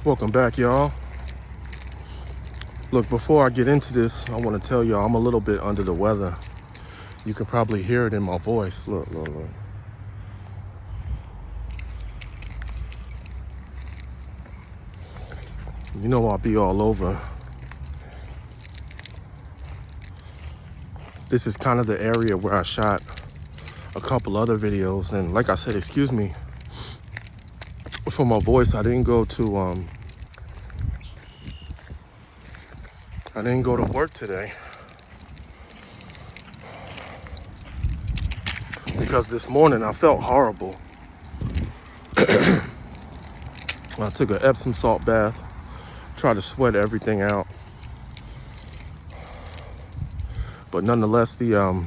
Welcome back, y'all. Look, before I get into this, I want to tell y'all I'm a little bit under the weather. You can probably hear it in my voice. Look. You know I'll be all over. This is kind of the area where I shot a couple other videos. And like I said, excuse me for my voice. I didn't go to work today because this morning I felt horrible. I took an Epsom salt bath, tried to sweat everything out, but nonetheless, the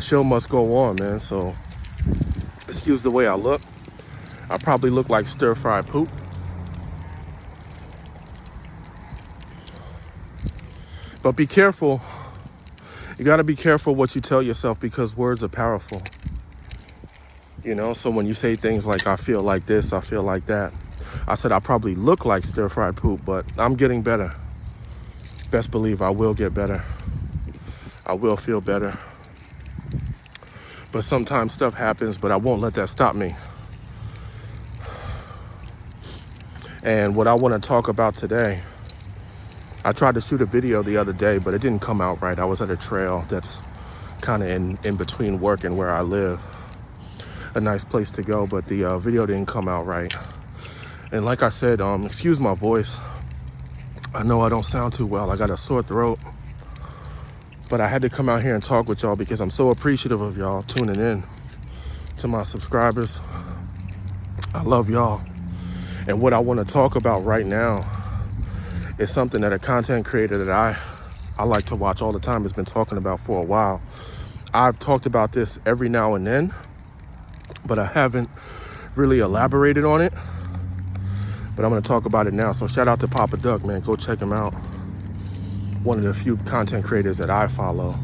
show must go on, man. So excuse the way I look. I probably look like stir-fried poop. But be careful. You got to be careful what you tell yourself because words are powerful. You know, so when you say things like, I feel like this, I feel like that. I said I probably look like stir-fried poop, but I'm getting better. Best believe I will get better. I will feel better. But sometimes stuff happens, but I won't let that stop me. And what I want to talk about today, I tried to shoot a video the other day, but it didn't come out right. I was at a trail that's kind of in between work and where I live. A nice place to go, but the video didn't come out right. And like I said, excuse my voice. I know I don't sound too well. I got a sore throat. But I had to come out here and talk with y'all because I'm so appreciative of y'all tuning in. To my subscribers, I love y'all. And what I want to talk about right now is something that a content creator that I like to watch all the time has been talking about for a while. I've talked about this every now and then, but I haven't really elaborated on it. But I'm going to talk about it now. So shout out to Papa Duck, man. Go check him out. One of the few content creators that I follow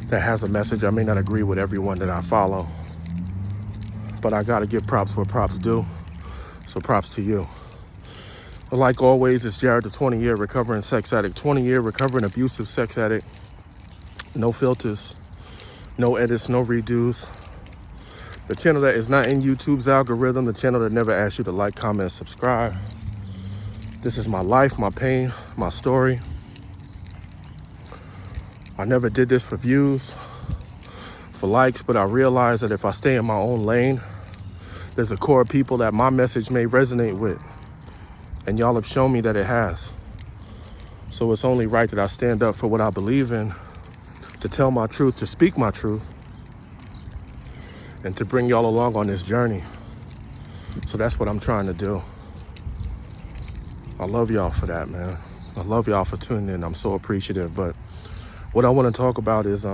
that has a message. I may not agree with everyone that I follow, but I got to give props where props due. So props to you. But like always, it's Jared, the 20-year recovering sex addict, 20-year recovering abusive sex addict. No filters, no edits, no redos. The channel that is not in YouTube's algorithm, the channel that never asks you to like, comment, subscribe. This is my life, my pain, my story. I never did this for views, for likes, but I realized that if I stay in my own lane, there's a core of people that my message may resonate with. And y'all have shown me that it has. So it's only right that I stand up for what I believe in, to tell my truth, to speak my truth, and to bring y'all along on this journey. So that's what I'm trying to do. I love y'all for that, man. I love y'all for tuning in. I'm so appreciative. But what I want to talk about is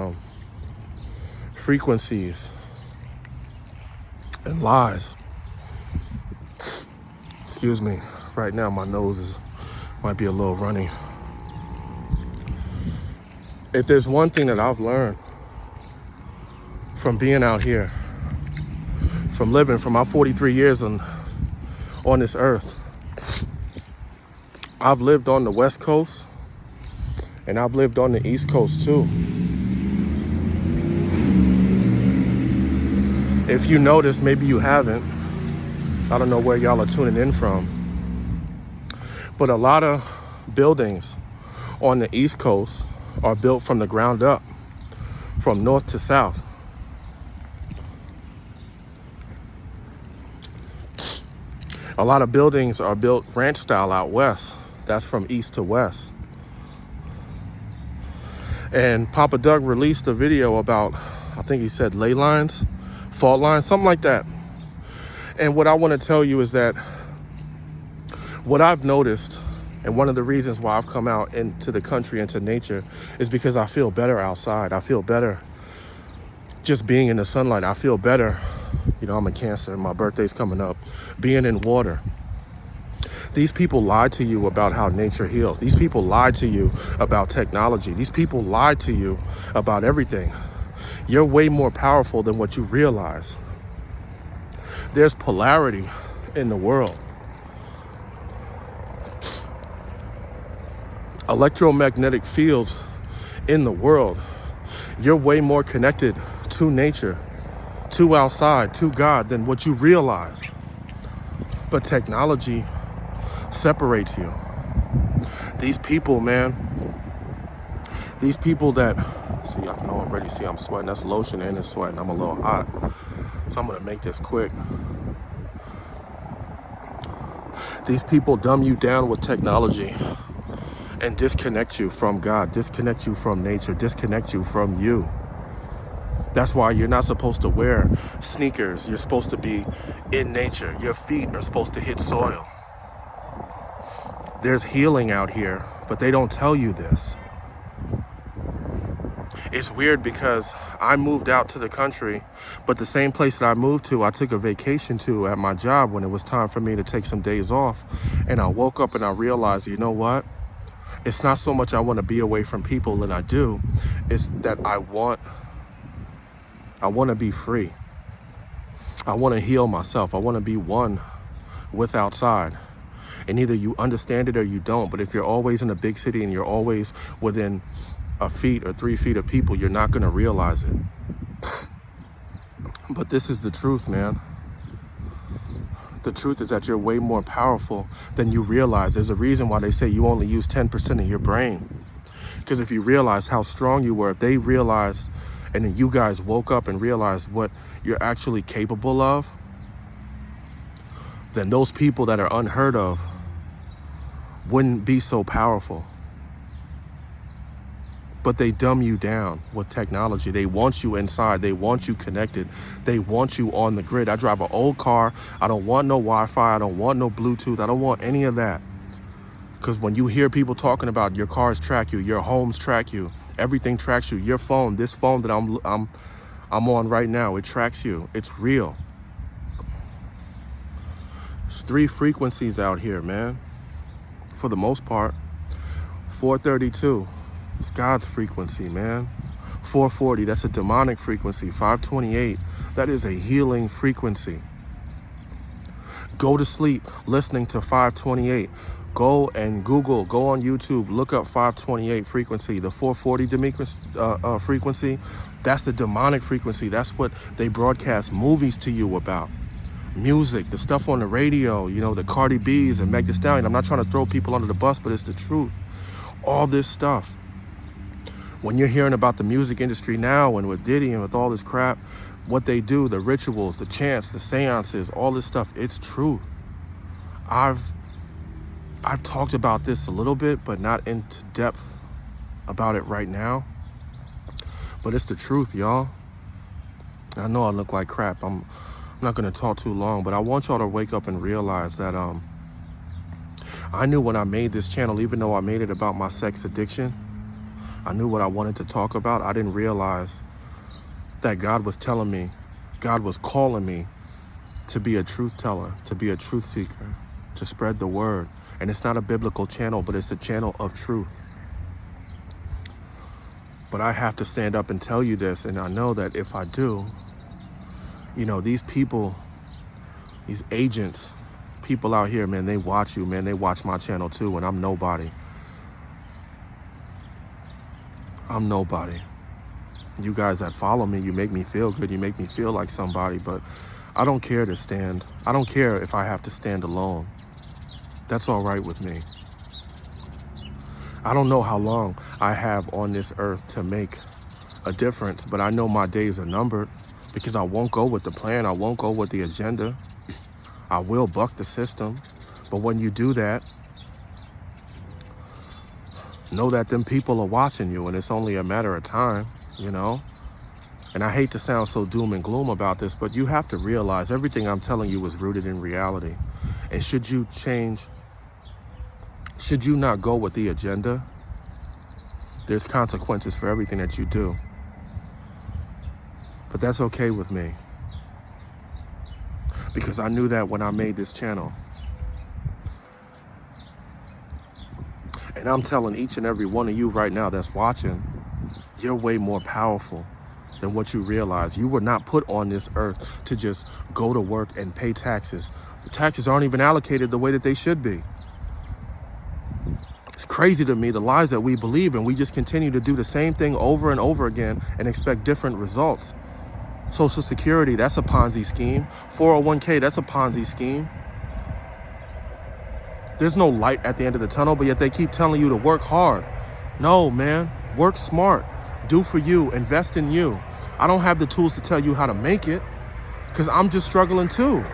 frequencies and lies. Excuse me. Right now, my nose might be a little runny. If there's one thing that I've learned from being out here, from living for my 43 years on this earth, I've lived on the West Coast and I've lived on the East Coast too. If you notice, maybe you haven't. I don't know where y'all are tuning in from. But a lot of buildings on the East Coast are built from the ground up, from north to south. A lot of buildings are built ranch style out west. That's from east to west. And Papa Doug released a video about, I think he said ley lines, fault lines, something like that. And what I want to tell you is that what I've noticed, and one of the reasons why I've come out into the country, into nature, is because I feel better outside. I feel better just being in the sunlight. I feel better. You know, I'm a Cancer, my birthday's coming up. Being in water. These people lied to you about how nature heals. These people lied to you about technology. These people lied to you about everything. You're way more powerful than what you realize. There's polarity in the world. electromagnetic fields in the world. You're way more connected to nature, to outside, to God than what you realize. But technology separates you. These people, man, these people that, see, I can already see I'm sweating. That's lotion and it's sweating. I'm a little hot. So I'm going to make this quick. These people dumb you down with technology and disconnect you from God, disconnect you from nature, disconnect you from you. That's why you're not supposed to wear sneakers. You're supposed to be in nature. Your feet are supposed to hit soil. There's healing out here, but they don't tell you this. It's weird because I moved out to the country, but the same place that I moved to, I took a vacation to at my job when it was time for me to take some days off. And I woke up and I realized, you know what? It's not so much I want to be away from people than I do. It's that I want to be free. I want to heal myself. I want to be one with outside. And either you understand it or you don't. But if you're always in a big city and you're always within a feet or 3 feet of people, you're not going to realize it. But this is the truth, man. The truth is that you're way more powerful than you realize. There's a reason why they say you only use 10% of your brain. Because if you realize how strong you were, if they realized, and then you guys woke up and realized what you're actually capable of, then those people that are unheard of wouldn't be so powerful. But they dumb you down with technology. They want you inside. They want you connected. They want you on the grid. I drive an old car. I don't want no Wi-Fi. I don't want no Bluetooth. I don't want any of that. Because when you hear people talking about your cars track you, your homes track you, everything tracks you. Your phone, this phone that I'm on right now, it tracks you. It's real. There's 3 frequencies out here, man. For the most part, 432. It's God's frequency, man. 440, that's a demonic frequency. 528, that is a healing frequency. Go to sleep listening to 528. Go and Google, go on YouTube, look up 528 frequency. The 440 frequency, that's the demonic frequency. That's what they broadcast movies to you about. Music, the stuff on the radio, you know, the Cardi B's and Meg Thee Stallion. I'm not trying to throw people under the bus, but it's the truth. All this stuff. When you're hearing about the music industry now and with Diddy and with all this crap, what they do, the rituals, the chants, the seances, all this stuff, it's truth. I've talked about this a little bit, but not into depth about it right now. But it's the truth, y'all. I know I look like crap. I'm not going to talk too long, but I want y'all to wake up and realize that I knew when I made this channel, even though I made it about my sex addiction, I knew what I wanted to talk about. I didn't realize that God was telling me, God was calling me to be a truth teller, to be a truth seeker, to spread the word. And it's not a biblical channel, but it's a channel of truth. But I have to stand up and tell you this, and I know that if I do, you know, these people, these agents, people out here, man, they watch you, man. They watch my channel too, and I'm nobody. I'm nobody. You guys that follow me, you make me feel good. You make me feel like somebody, but I don't care to stand. I don't care if I have to stand alone. That's all right with me. I don't know how long I have on this earth to make a difference, but I know my days are numbered because I won't go with the plan. I won't go with the agenda. I will buck the system. But when you do that, know that them people are watching you and it's only a matter of time, you know? And I hate to sound so doom and gloom about this, but you have to realize everything I'm telling you is rooted in reality. And should you not go with the agenda, there's consequences for everything that you do. But that's okay with me. Because I knew that when I made this channel. And I'm telling each and every one of you right now that's watching, you're way more powerful than what you realize. You were not put on this earth to just go to work and pay taxes. The taxes aren't even allocated the way that they should be. It's crazy to me, the lies that we believe, and we just continue to do the same thing over and over again and expect different results. Social Security, that's a Ponzi scheme. 401k, that's a Ponzi scheme. There's no light at the end of the tunnel, but yet they keep telling you to work hard. No, man, work smart. Do for you, invest in you. I don't have the tools to tell you how to make it because I'm just struggling too.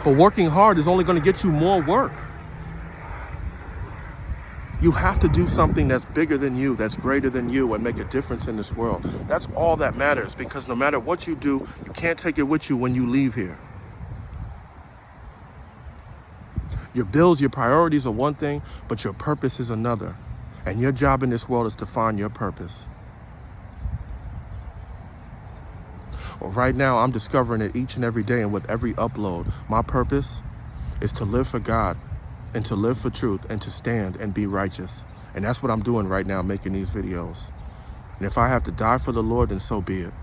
But working hard is only going to get you more work. You have to do something that's bigger than you, that's greater than you, and make a difference in this world. That's all that matters, because no matter what you do, you can't take it with you when you leave here. Your bills, your priorities are one thing, but your purpose is another. And your job in this world is to find your purpose. Well, right now, I'm discovering it each and every day, and with every upload. My purpose is to live for God, and to live for truth, and to stand and be righteous. And that's what I'm doing right now, making these videos. And if I have to die for the Lord, then so be it.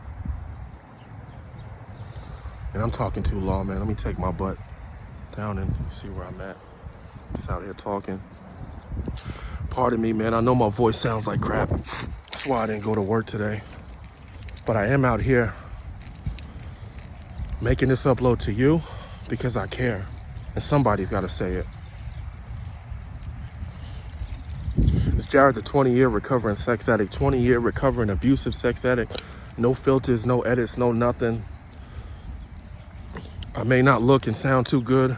And I'm talking too long, man. Let me take my butt down and see where I'm at. Just out here talking. Pardon me, man. I know my voice sounds like crap. That's why I didn't go to work today. But I am out here making this upload to you because I care. And somebody's got to say it. It's Jared, the 20-year recovering sex addict, 20-year recovering abusive sex addict. No filters, no edits, no nothing. I may not look and sound too good,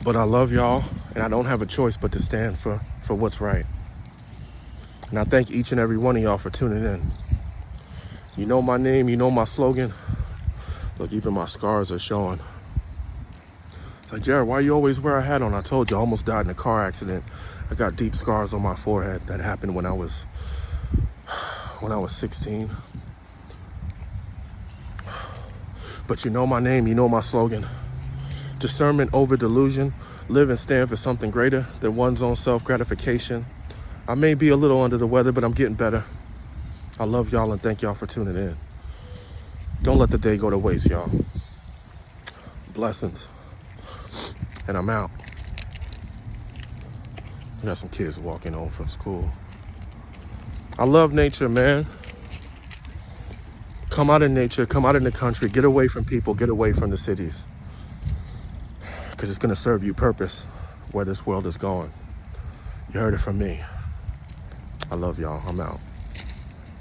but I love y'all, and I don't have a choice but to stand for what's right. And I thank each and every one of y'all for tuning in. You know my name, you know my slogan. Look, even my scars are showing. It's like, Jared, why you always wear a hat on? I told you, I almost died in a car accident. I got deep scars on my forehead that happened when I was 16. But you know my name, you know my slogan. Discernment over delusion. Live and stand for something greater than one's own self-gratification. I may be a little under the weather, but I'm getting better. I love y'all and thank y'all for tuning in. Don't let the day go to waste, y'all. Blessings. And I'm out. I got some kids walking home from school. I love nature, man. Come out in nature, come out in the country, get away from people, get away from the cities. Because it's going to serve you purpose where this world is going. You heard it from me. I love y'all. I'm out.